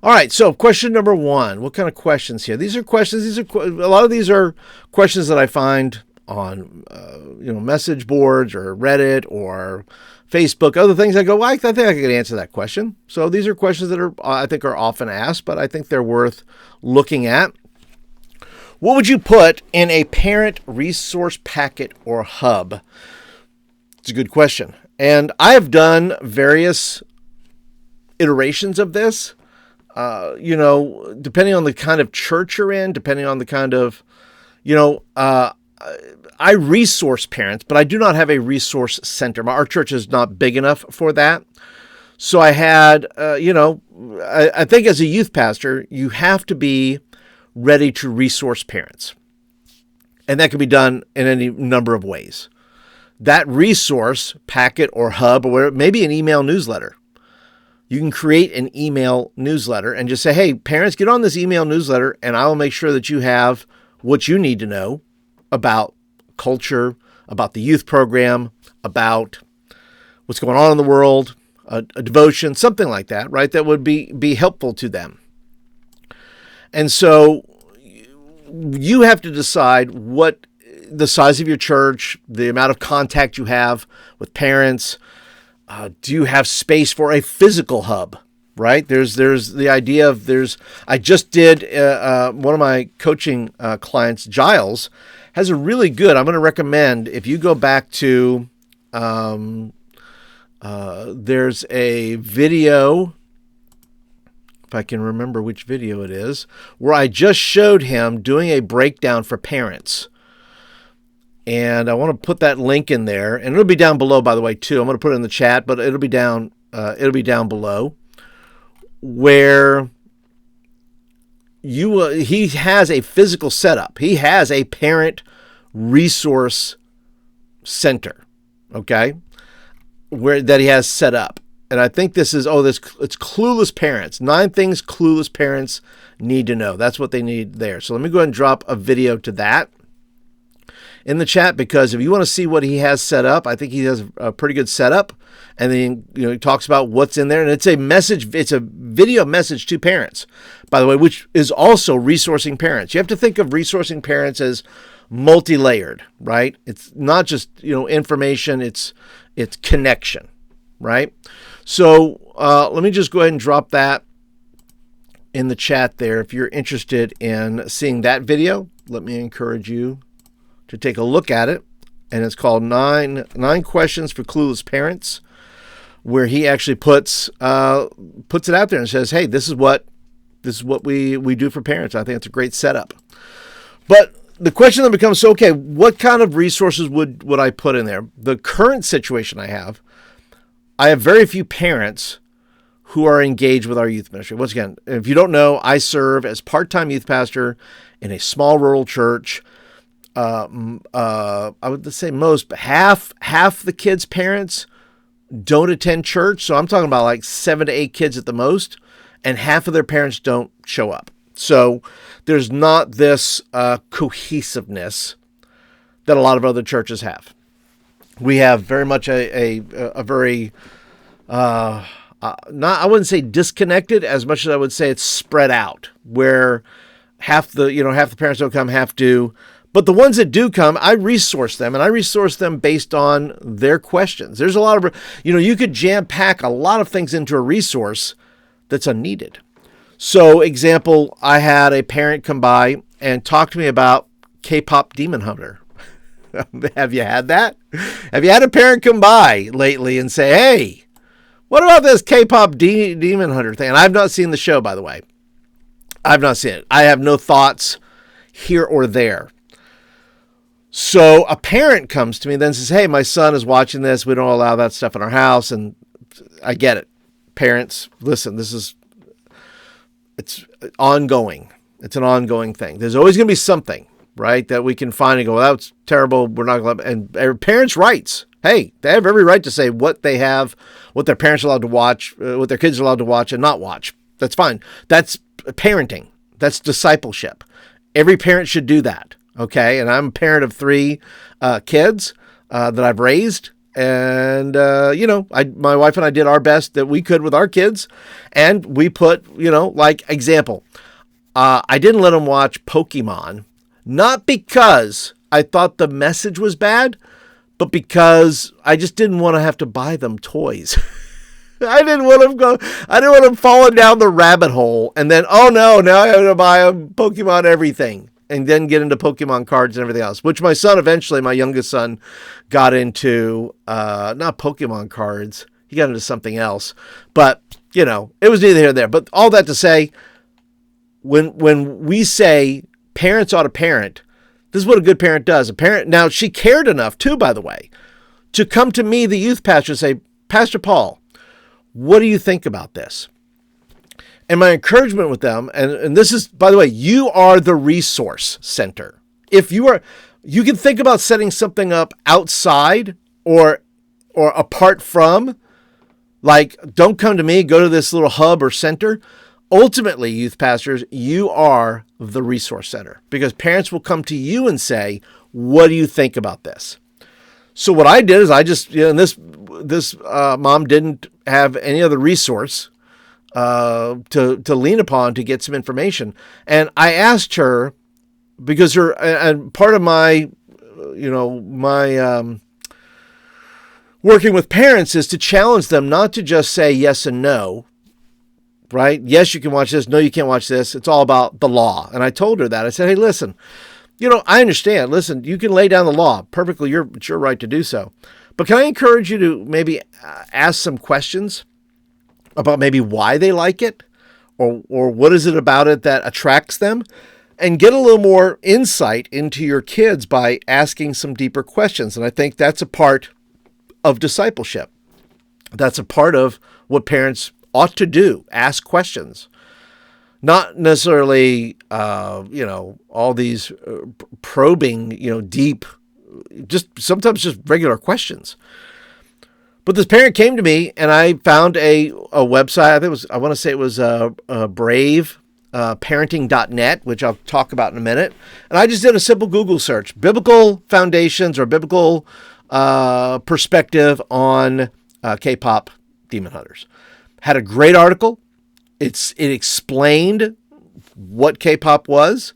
All right, so question number one. What kind of questions here? These are questions. A lot of these are questions that I find on message boards or Reddit or Facebook, other things. I go, well, I think I could answer that question. So these are questions that I think are often asked, but I think they're worth looking at. What would you put in a parent resource packet or hub? It's a good question. And I have done various iterations of this. Depending on the kind of church you're in, depending on the kind of, I resource parents, but I do not have a resource center. Our church is not big enough for that. So I had, I think as a youth pastor, you have to be ready to resource parents. And that can be done in any number of ways. That resource packet or hub or whatever, maybe an email newsletter. You can create an email newsletter and just say, hey, parents, get on this email newsletter and I will make sure that you have what you need to know about culture, about the youth program, about what's going on in the world, a devotion, something like that, right? That would be helpful to them. And so you have to decide what the size of your church, the amount of contact you have with parents. Do you have space for a physical hub, right? There's the idea of I just did one of my coaching clients, Giles, has a really good, I'm going to recommend, if you go back to, there's a video, if I can remember which video it is, where I just showed him doing a breakdown for parents. And I want to put that link in there, and it'll be down below, by the way, too. I'm going to put it in the chat, but it'll be down below, where he has a physical setup. He has a parent resource center, okay, that he has set up. And I think it's clueless parents. 9 things clueless parents need to know. That's what they need there. So let me go ahead and drop a video to that in the chat, because if you want to see what he has set up, I think he has a pretty good setup. And then, he talks about what's in there, and it's a video message to parents, by the way, which is also resourcing parents. You have to think of resourcing parents as multi-layered, right? It's not just, information, it's connection, right? So let me just go ahead and drop that in the chat there. If you're interested in seeing that video, let me encourage you to take a look at it. And it's called Nine Questions for Clueless Parents, where he actually puts it out there and says, hey, this is what we do for parents. I think it's a great setup. But the question then becomes, okay, what kind of resources would I put in there? The current situation I have very few parents who are engaged with our youth ministry. Once again, if you don't know, I serve as part-time youth pastor in a small rural church. I would say most, but half the kids' parents don't attend church. So I'm talking about like 7 to 8 kids at the most, and half of their parents don't show up. So there's not this cohesiveness that a lot of other churches have. We have very much a very, I wouldn't say disconnected as much as I would say it's spread out, where half the parents don't come, half do. But the ones that do come, I resource them, and I resource them based on their questions. There's a lot of, you could jam pack a lot of things into a resource that's unneeded. So, example, I had a parent come by and talk to me about K-pop Demon Hunter. Have you had that? Have you had a parent come by lately and say, hey, what about this K-pop Demon Hunter thing? And I've not seen the show, by the way. I've not seen it. I have no thoughts here or there. So a parent comes to me and then says, hey, my son is watching this. We don't allow that stuff in our house. And I get it. Parents, listen, it's ongoing. It's an ongoing thing. There's always going to be something, right, that we can find and go, well, that's terrible. We're not going to, and parents' rights. Hey, they have every right to say what they have, what their parents are allowed to watch, what their kids are allowed to watch and not watch. That's fine. That's parenting. That's discipleship. Every parent should do that. Okay. And I'm a parent of 3 kids that I've raised, And, my wife and I did our best that we could with our kids. And we put, like example, I didn't let them watch Pokemon, not because I thought the message was bad, but because I just didn't want to have to buy them toys. I didn't want them falling down the rabbit hole and then, oh no, now I have to buy a Pokemon everything and then get into Pokemon cards and everything else, which my son eventually, my youngest son, got into, not Pokemon cards. He got into something else, but it was neither here nor there. But all that to say, when we say parents ought to parent, this is what a good parent does. A parent, now she cared enough too, by the way, to come to me, the youth pastor, and say, Pastor Paul, what do you think about this? And my encouragement with them, and this is, by the way, you are the resource center. If you can think about setting something up outside or apart from, like, don't come to me, go to this little hub or center. Ultimately, youth pastors, you are the resource center because parents will come to you and say, what do you think about this? So what I did is I just, this mom didn't have any other resource to lean upon to get some information. And I asked her, because and part of my, my working with parents is to challenge them not to just say yes and no, right? Yes, you can watch this. No, you can't watch this. It's all about the law. And I told her that. I said, hey, listen, I understand. Listen, you can lay down the law perfectly. It's your right to do so. But can I encourage you to maybe ask some questions about maybe why they like it or what is it about it that attracts them, and get a little more insight into your kids by asking some deeper questions. And I think that's a part of discipleship. That's a part of what parents ought to do. Ask questions. Not necessarily, all these probing, deep, just sometimes just regular questions. But this parent came to me and I found a website. I want to say it was Brave parenting.net, which I'll talk about in a minute. And I just did a simple Google search, biblical foundations or biblical perspective on K-pop demon hunters. Had a great article. It explained what K-pop was,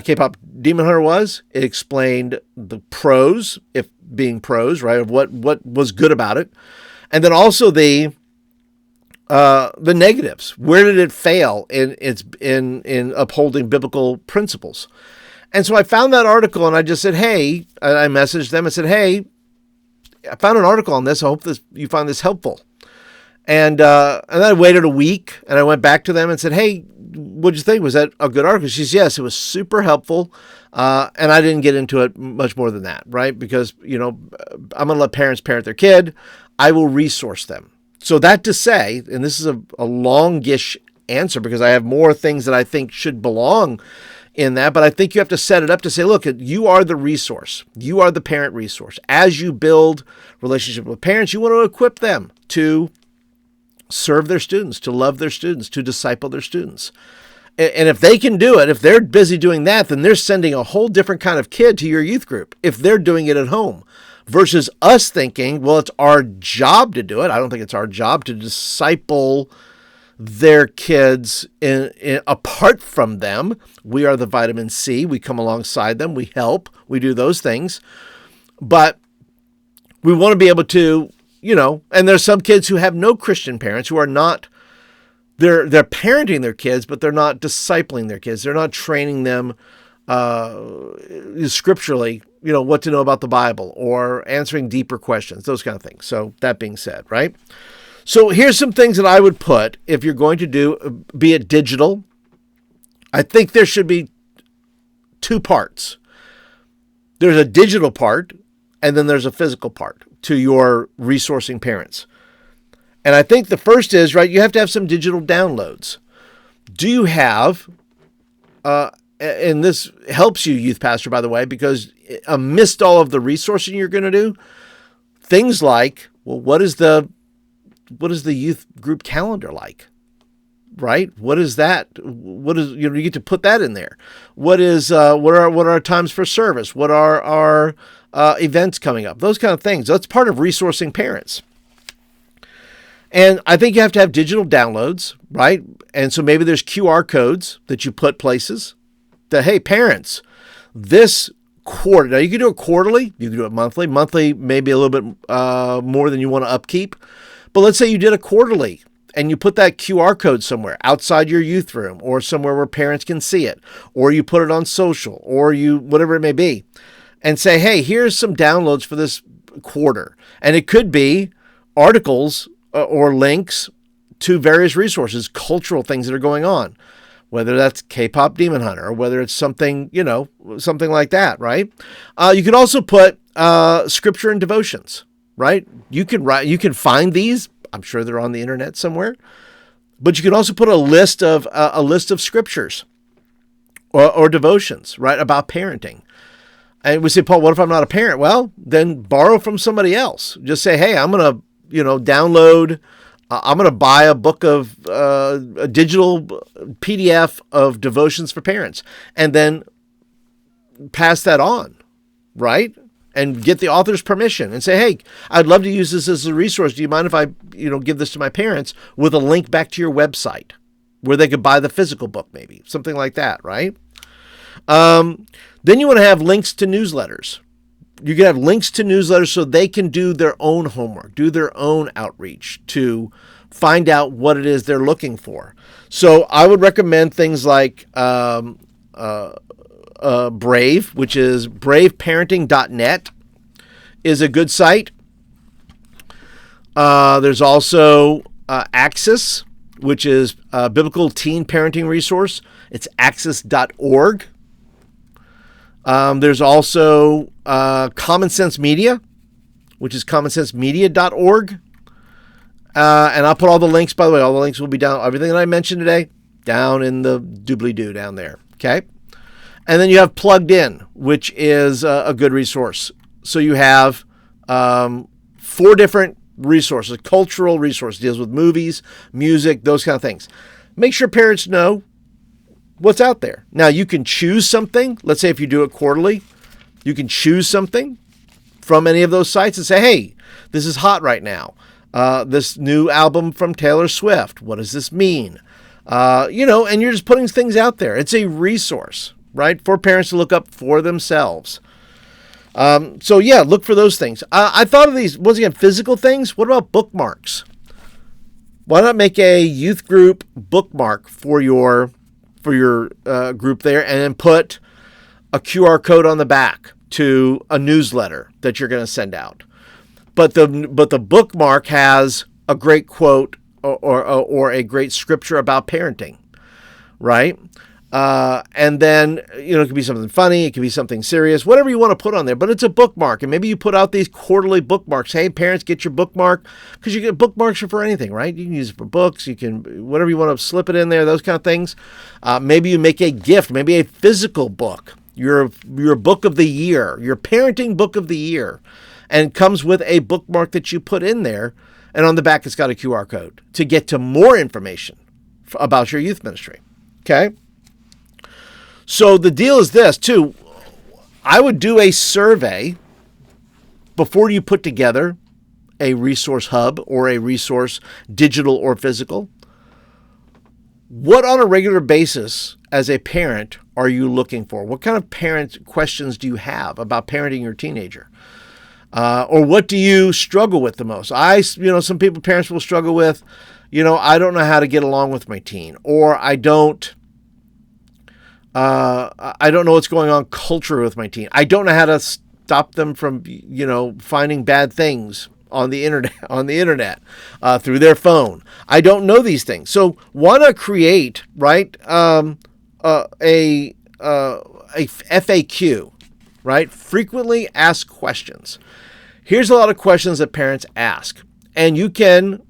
K-pop demon hunter was. It explained the pros, if being pros, right, of what was good about it, and then also the negatives. Where did it fail in upholding biblical principles? And so I found that article and I just said, hey, and I messaged them and said, hey, I found an article on this. I hope you find this helpful. And then I waited a week and I went back to them and said, hey, what'd you think? Was that a good article? She says, yes, it was super helpful. And I didn't get into it much more than that, right? Because, I'm going to let parents parent their kid. I will resource them. So that to say, and this is a longish answer because I have more things that I think should belong in that, but I think you have to set it up to say, look, you are the resource. You are the parent resource. As you build relationship with parents, you want to equip them to serve their students, to love their students, to disciple their students. And if they can do it, if they're busy doing that, then they're sending a whole different kind of kid to your youth group if they're doing it at home versus us thinking, well, it's our job to do it. I don't think it's our job to disciple their kids apart from them. We are the vitamin C. We come alongside them. We help. We do those things. But we want to be able to, and there's some kids who have no Christian parents who are not, they're parenting their kids, but they're not discipling their kids. They're not training them scripturally, what to know about the Bible or answering deeper questions, those kind of things. So that being said, right? So here's some things that I would put if you're going to do, be it digital. I think there should be two parts. There's a digital part and then there's a physical part to your resourcing parents. And I think the first is, right, you have to have some digital downloads. Do you have, and this helps you, youth pastor, by the way, because amidst all of the resourcing you're going to do, things like, well, what is the youth group calendar like? Right? What is that? What is, you get to put that in there. What are our times for service? What are our events coming up, those kind of things. That's part of resourcing parents. And I think you have to have digital downloads, right? And so maybe there's QR codes that you put places that, hey, parents, this quarter, now you can do it quarterly, you can do it monthly, maybe a little bit more than you want to upkeep. But let's say you did a quarterly and you put that QR code somewhere outside your youth room or somewhere where parents can see it, or you put it on social, or you, whatever it may be, and say, hey, here's some downloads for this quarter. And it could be articles or links to various resources, cultural things that are going on, whether that's K-pop Demon Hunter or whether it's something, something like that, right? You can also put scripture and devotions, right? You can find these. I'm sure they're on the internet somewhere, but you can also put a list of scriptures or devotions, right, about parenting. And we say, Paul, what if I'm not a parent? Well, then borrow from somebody else. Just say, hey, I'm going to download, I'm going to buy a book of a digital PDF of devotions for parents, and then pass that on, right? And get the author's permission and say, hey, I'd love to use this as a resource. Do you mind if I, give this to my parents with a link back to your website where they could buy the physical book, maybe something like that, right? Then you want to have links to newsletters. You can have links to newsletters so they can do their own homework, do their own outreach to find out what it is they're looking for. So I would recommend things like Brave, which is braveparenting.net, is a good site. There's also Access, which is a biblical teen parenting resource. It's access.org. There's also Common Sense Media, which is commonsensemedia.org. And I'll put all the links, by the way, all the links will be down, everything that I mentioned today, down in the doobly-doo down there, okay? And then you have Plugged In, which is a good resource. So you have 4 different resources, cultural resources, deals with movies, music, those kind of things. Make sure parents know what's out there. Now, you can choose something. Let's say if you do it quarterly, you can choose something from any of those sites and say, hey, this is hot right now. This new album from Taylor Swift. What does this mean? And you're just putting things out there. It's a resource, right, for parents to look up for themselves. Look for those things. I thought of these, once again, physical things. What about bookmarks? Why not make a youth group bookmark for your group there, and then put a QR code on the back to a newsletter that you're going to send out. But the bookmark has a great quote or a great scripture about parenting, right? And then, it could be something funny, it could be something serious, whatever you want to put on there, but it's a bookmark. And maybe you put out these quarterly bookmarks. Hey, parents, get your bookmark, because you get bookmarks for anything, right? You can use it for books, you can, whatever you want to slip it in there, those kind of things. Maybe you make a gift, maybe a physical book, your book of the year, your parenting book of the year, and comes with a bookmark that you put in there. And on the back, it's got a QR code to get to more information about your youth ministry. Okay? So the deal is this, too. I would do a survey before you put together a resource hub or a resource, digital or physical. What on a regular basis as a parent are you looking for? What kind of parent questions do you have about parenting your teenager? Or what do you struggle with the most? Some parents will struggle with, I don't know how to get along with my teen, or I don't know what's going on culturally with my teen. I don't know how to stop them from, finding bad things on the internet, through their phone. I don't know these things. So want to create, right, a FAQ, right? Frequently asked questions. Here's a lot of questions that parents ask, and you can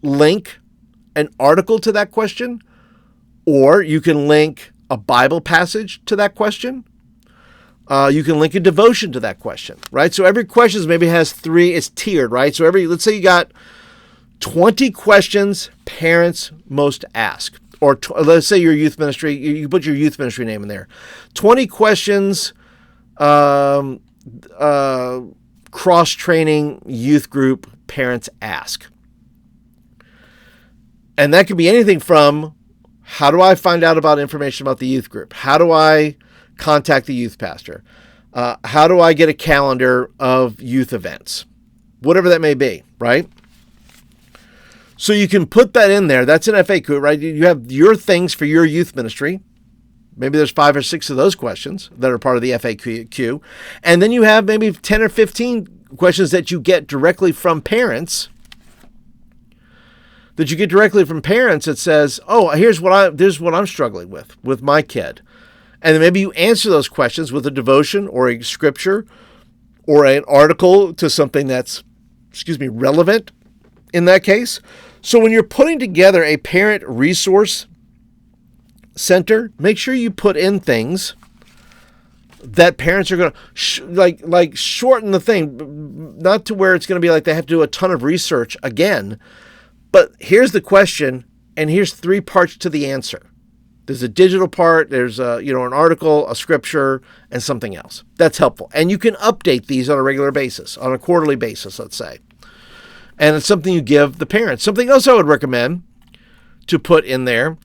link an article to that question, or you can link a Bible passage to that question. You can link a devotion to that question, right? So every question maybe has 3, it's tiered, right? So let's say you got 20 questions parents most ask, or let's say your youth ministry, you put your youth ministry name in there. 20 questions cross-training youth group parents ask. And that could be anything from, how do I find out about information about the youth group? How do I contact the youth pastor? How do I get a calendar of youth events? Whatever that may be, right? So you can put that in there. That's an FAQ, right? You have your things for your youth ministry. Maybe there's 5 or 6 of those questions that are part of the FAQ. And then you have maybe 10 or 15 questions that you get directly from parents. That says, oh, here's what I'm struggling with my kid. And then maybe you answer those questions with a devotion or a scripture or an article to something that's, relevant in that case. So when you're putting together a parent resource center, make sure you put in things that parents are going to like shorten the thing, not to where it's going to be like they have to do a ton of research again. But here's the question, and here's 3 parts to the answer. There's a digital part, there's an article, a scripture, and something else. That's helpful. And you can update these on a regular basis, on a quarterly basis, let's say. And it's something you give the parents. Something else I would recommend to put in there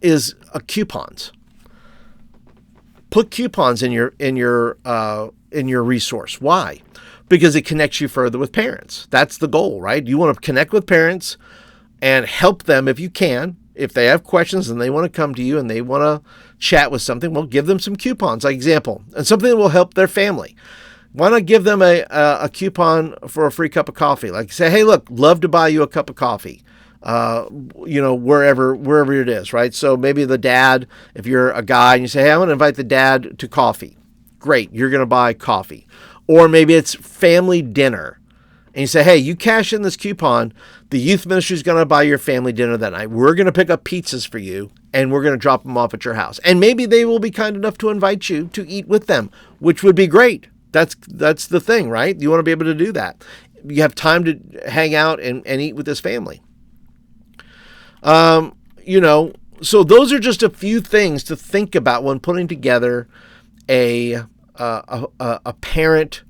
is coupons. Put coupons in your resource. Why? Because it connects you further with parents. That's the goal, right? You want to connect with parents and help them if you can. If they have questions and they want to come to you and they want to chat with something, well, give them some coupons, like example, and something that will help their family. Why not give them a coupon for a free cup of coffee? Like say, hey, look, love to buy you a cup of coffee, wherever it is, right? So maybe the dad, if you're a guy and you say, hey, I'm going to invite the dad to coffee. Great, you're going to buy coffee. Or maybe it's family dinner. And you say, hey, you cash in this coupon, the youth ministry is going to buy your family dinner that night. We're going to pick up pizzas for you, and we're going to drop them off at your house. And maybe they will be kind enough to invite you to eat with them, which would be great. That's the thing, right? You want to be able to do that. You have time to hang out and eat with this family. So those are just a few things to think about when putting together a parent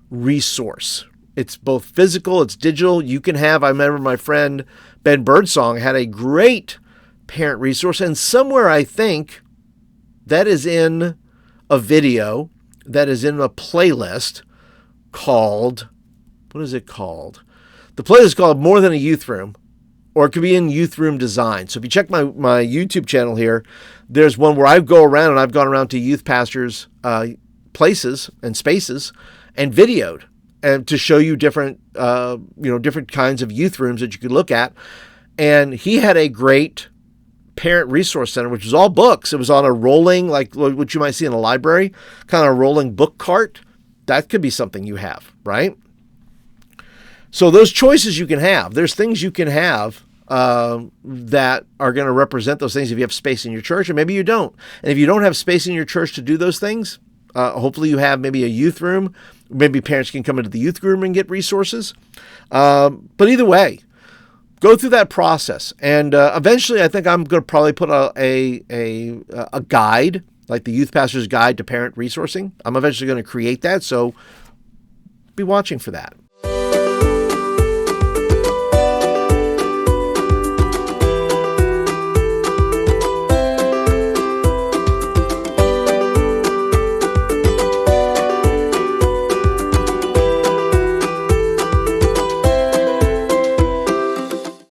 resource. It's both physical, it's digital. I remember my friend Ben Birdsong had a great parent resource, and somewhere I think that is in a video, that is in a playlist called, what is it called? The playlist is called More Than a Youth Room, or it could be in Youth Room Design. So if you check my YouTube channel here, there's one where I go around, and I've gone around to youth pastors' places and spaces and videoed, and to show you different kinds of youth rooms that you could look at. And he had a great parent resource center, which was all books. It was on a rolling, like what you might see in a library, kind of a rolling book cart. That could be something you have, right? So those choices you can have. There's things you can have that are going to represent those things if you have space in your church, and maybe you don't. And if you don't have space in your church to do those things, hopefully you have maybe a youth room. Maybe parents can come into the youth room and get resources. But either way, go through that process. And eventually I think I'm going to probably put a guide, like the Youth Pastor's Guide to Parent Resourcing. I'm eventually going to create that. So be watching for that.